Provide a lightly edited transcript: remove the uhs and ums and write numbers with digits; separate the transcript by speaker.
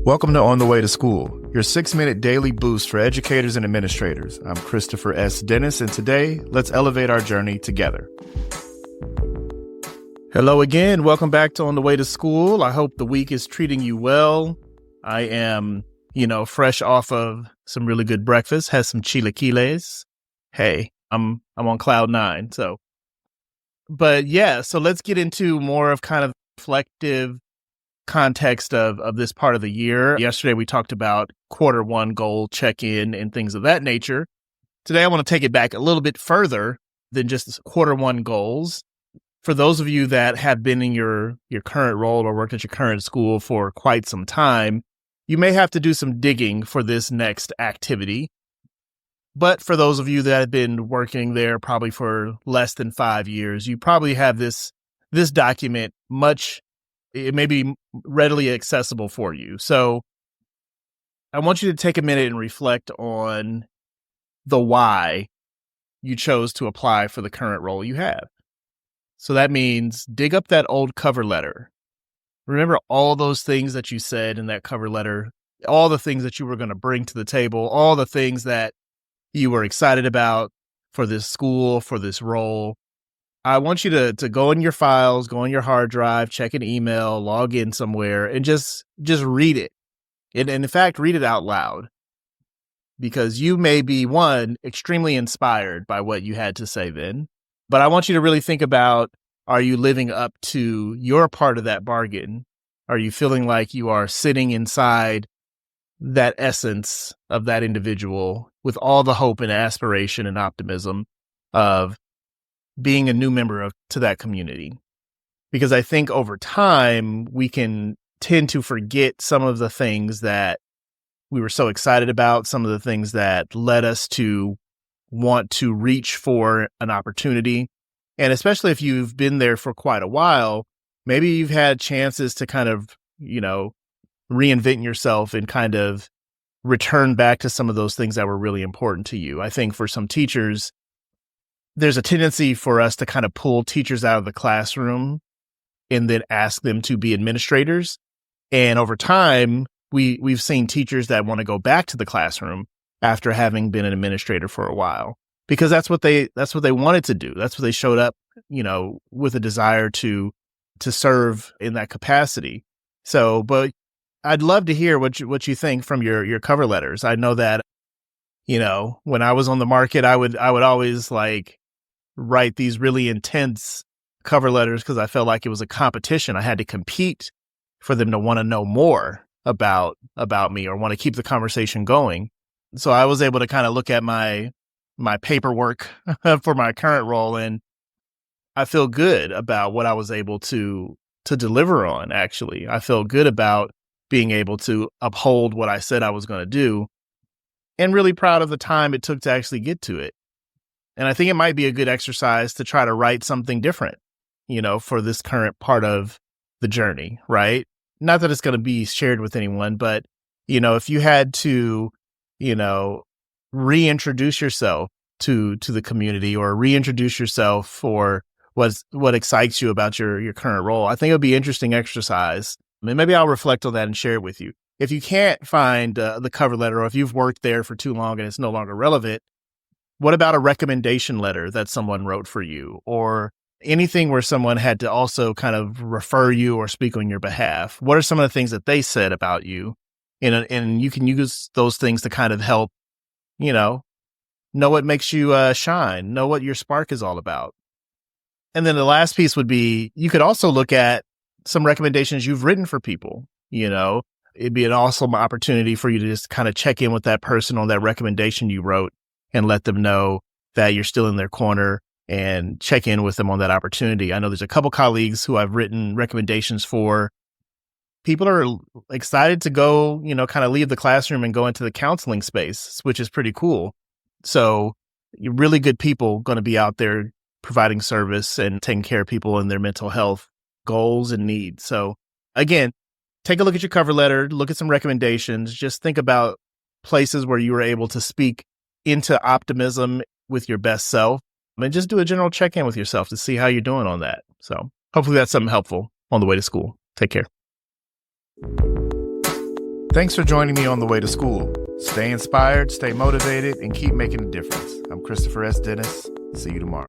Speaker 1: Welcome to On the Way to School, your 6-minute daily boost for educators and administrators. I'm Christopher S. Dennis, and today, let's elevate our journey together. Hello again. Welcome back to On the Way to School. I hope the week is treating you well. I am, fresh off of some really good breakfast, had some chilaquiles. Hey, I'm on cloud nine. So let's get into more of kind of reflective context of this part of the year. Yesterday, we talked about quarter one goal check-in and things of that nature. Today, I want to take it back a little bit further than just quarter one goals. For those of you that have been in your current role or worked at your current school for quite some time, you may have to do some digging for this next activity. But for those of you that have been working there probably for less than 5 years, you probably have this document it may be readily accessible for you. So I want you to take a minute and reflect on the why you chose to apply for the current role you have. So that means dig up that old cover letter. Remember all those things that you said in that cover letter, all the things that you were going to bring to the table, all the things that you were excited about for this school, for this role. I want you to go in your files, go on your hard drive, check an email, log in somewhere, and just read it. And in fact, read it out loud. Because you may be, one, extremely inspired by what you had to say then. But I want you to really think about, are you living up to your part of that bargain? Are you feeling like you are sitting inside that essence of that individual with all the hope and aspiration and optimism of being a new member to that community? Because I think over time, we can tend to forget some of the things that we were so excited about, some of the things that led us to want to reach for an opportunity. And especially if you've been there for quite a while, maybe you've had chances to kind of, reinvent yourself and kind of return back to some of those things that were really important to you. I think for some teachers, there's a tendency for us to kind of pull teachers out of the classroom and then ask them to be administrators. And over time, we've seen teachers that want to go back to the classroom after having been an administrator for a while, because that's what they wanted to do. That's what they showed up, with a desire to serve in that capacity. So, but I'd love to hear what you think from your cover letters. I know that, when I was on the market, I would always write these really intense cover letters because I felt like it was a competition. I had to compete for them to want to know more about me or want to keep the conversation going. So I was able to kind of look at my paperwork for my current role, and I feel good about what I was able to deliver on. Actually, I feel good about being able to uphold what I said I was going to do, and really proud of the time it took to actually get to it. And I think it might be a good exercise to try to write something different, for this current part of the journey, right? Not that it's going to be shared with anyone, but, if you had to, reintroduce yourself to the community or reintroduce yourself for what excites you about your current role, I think it would be an interesting exercise. And maybe I'll reflect on that and share it with you. If you can't find the cover letter, or if you've worked there for too long and it's no longer relevant, what about a recommendation letter that someone wrote for you, or anything where someone had to also kind of refer you or speak on your behalf? What are some of the things that they said about you? And you can use those things to kind of help, know what makes you shine, know what your spark is all about. And then the last piece would be, you could also look at some recommendations you've written for people. It'd be an awesome opportunity for you to just kind of check in with that person on that recommendation you wrote and let them know that you're still in their corner and check in with them on that opportunity. I know there's a couple colleagues who I've written recommendations for. People are excited to go, kind of leave the classroom and go into the counseling space, which is pretty cool. So you're really good people going to be out there providing service and taking care of people and their mental health goals and needs. So again, take a look at your cover letter, look at some recommendations, just think about places where you were able to speak into optimism with your best self, and just do a general check-in with yourself to see how you're doing on that. So hopefully that's something helpful on the way to school. Take care. Thanks for joining me on the way to school. Stay inspired, stay motivated, and keep making a difference. I'm Christopher S. Dennis. See you tomorrow.